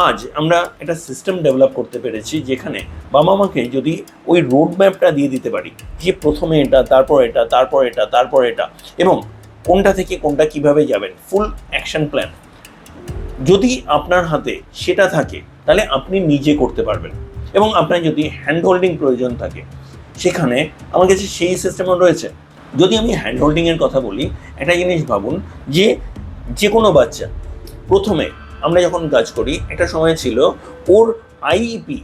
আজ আমরা একটা সিস্টেম ডেভেলপ করতে পেরেছি যেখানে বাবা মাকে যদি ওই রোড ম্যাপটা দিয়ে দিতে পারি যে প্রথমে এটা, তারপর এটা, তারপর এটা, তারপর এটা, এবং কোনটা থেকে কোনটা কিভাবে যাবেন, ফুল অ্যাকশন প্ল্যান যদি আপনার হাতে সেটা থাকে তাহলে আপনি নিজে করতে পারবেন। এবং আপনার যদি হ্যান্ড হোল্ডিং প্রয়োজন থাকে সেখানে আমার কাছে সেই সিস্টেমও রয়েছে। যদি আমি হ্যান্ড হোল্ডিংয়ের কথা বলি, একটা জিনিস ভাবুন যে যে কোনো বাচ্চা প্রথমে আমরা যখন কাজ করি একটা সময় ছিল ওর আইইপি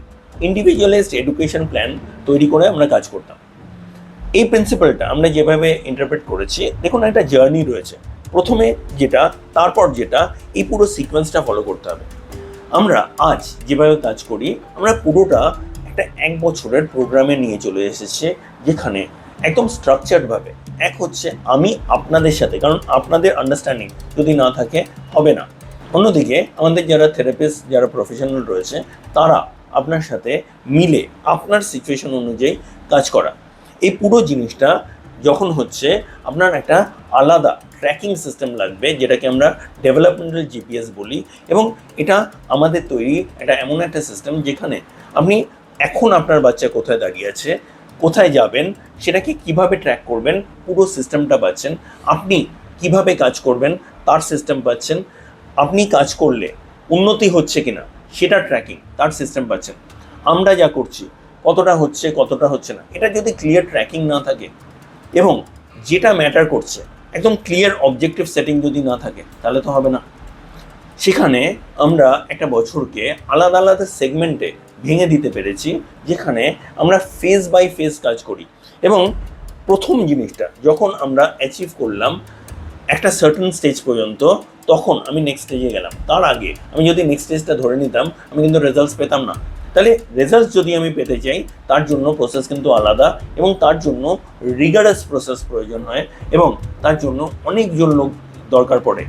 ইন্ডিভিজুয়ালাইজড এডুকেশন প্ল্যান তৈরি করে আমরা কাজ করতাম। এই প্রিন্সিপালটা আমরা যেভাবে ইন্টারপ্রেট করেছি, দেখুন একটা জার্নি রয়েছে, প্রথমে যেটা, তারপর যেটা, এই পুরো সিকোয়েন্সটা ফলো করতে হবে। আমরা আজ যেভাবে কাজ করি আমরা পুরোটা একটা 1 বছরের প্রোগ্রামে নিয়ে চলে এসেছে, যেখানে একদম স্ট্রাকচার্ডভাবে এক হচ্ছে আমি আপনাদের সাথে, কারণ আপনাদের আন্ডারস্ট্যান্ডিং যদি না থাকে হবে না। অন্যদিকে আমাদের যারা থেরাপিস্ট, যারা প্রফেশনাল রয়েছে, তারা আপনার সাথে মিলে আপনার সিচুয়েশন অনুযায়ী কাজ করা। এই পুরো জিনিসটা যখন হচ্ছে আপনার একটা আলাদা ট্র্যাকিং সিস্টেম লাগবে, যেটাকে আমরা ডেভেলপমেন্টাল জিপিএস বলি, এবং এটা আমাদের তৈরি এটা এমন একটা সিস্টেম যেখানে আপনি এখন আপনার বাচ্চা কোথায় দাঁড়িয়ে আছে, কোথায় যাবেন, সেটাকে কিভাবে ট্র্যাক করবেন, পুরো সিস্টেমটা পাচ্ছেন। আপনি কিভাবে কাজ করবেন তার সিস্টেম পাচ্ছেন। আপনি কাজ করলে উন্নতি হচ্ছে কিনা সেটা ট্র্যাকিং তার সিস্টেম পাচ্ছেন। আমরা যা করছি কতটা হচ্ছে কতটা হচ্ছে না, এটা যদি ক্লিয়ার ট্র্যাকিং না থাকে এবং যেটা ম্যাটার করছে একদম ক্লিয়ার অবজেক্টিভ সেটিং যদি না থাকে তাহলে তো হবে না। সেখানে আমরা একটা বছরকে আলাদা আলাদা সেগমেন্টে ভেঙে দিতে পেরেছি, যেখানে আমরা ফেজ বাই ফেজ কাজ করি। এবং প্রথম জিনিসটা যখন আমরা অ্যাচিভ করলাম একটা সার্টেন স্টেজ পর্যন্ত, তখন আমি নেক্সট স্টেজে গেলাম। তার আগে আমি যদি নেক্সট স্টেজটা ধরে নিতাম আমি কিন্তু রেজাল্টস পেতাম না। তাহলে রেজাল্টস যদি আমি পেতে চাই তার জন্য প্রসেস কিন্তু আলাদা, এবং তার জন্য রিগারাস প্রসেস প্রয়োজন হয়, এবং তার জন্য অনেকজন লোক দরকার পড়ে।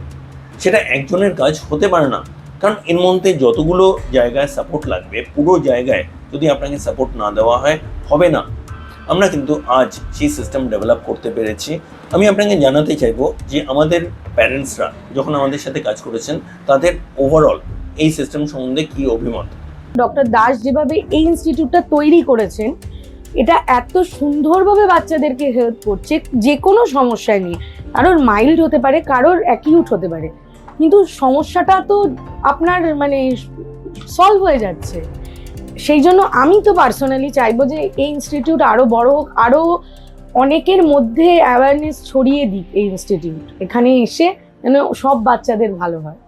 সেটা একজনের কাজ হতে পারে না, কারণ এর মধ্যে যতগুলো জায়গায় সাপোর্ট লাগবে, পুরো জায়গায় যদি আপনাকে সাপোর্ট না দেওয়া হয় হবে না। আমরা কিন্তু আজ সেই সিস্টেম ডেভেলপ করতে পেরেছি। আমি আপনাকে জানাতে চাইবো যে আমাদের প্যারেন্টসরা যখন আমাদের সাথে কাজ করেছেন তাদের ওভারঅল এই সিস্টেম সম্বন্ধে কী অভিমত। ডক্টর দাস যেভাবে এই ইনস্টিটিউটটা তৈরি করেছেন, এটা এত সুন্দরভাবে বাচ্চাদেরকে হেল্প করছে যে কোনো সমস্যা নিয়ে। কারোর মাইল্ড হতে পারে, কারোর অ্যাকিউট হতে পারে, কিন্তু সমস্যাটা তো আপনার সলভ হয়ে যাচ্ছে। সেই জন্য আমি তো পার্সোনালি চাইবো যে এই ইনস্টিটিউট আরো বড় হোক, আরো অনেকের মধ্যে অ্যাওয়ারনেস ছড়িয়ে দিক এই ইনস্টিটিউট। এখানে এসে যেন সব বাচ্চাদের ভালো হয়।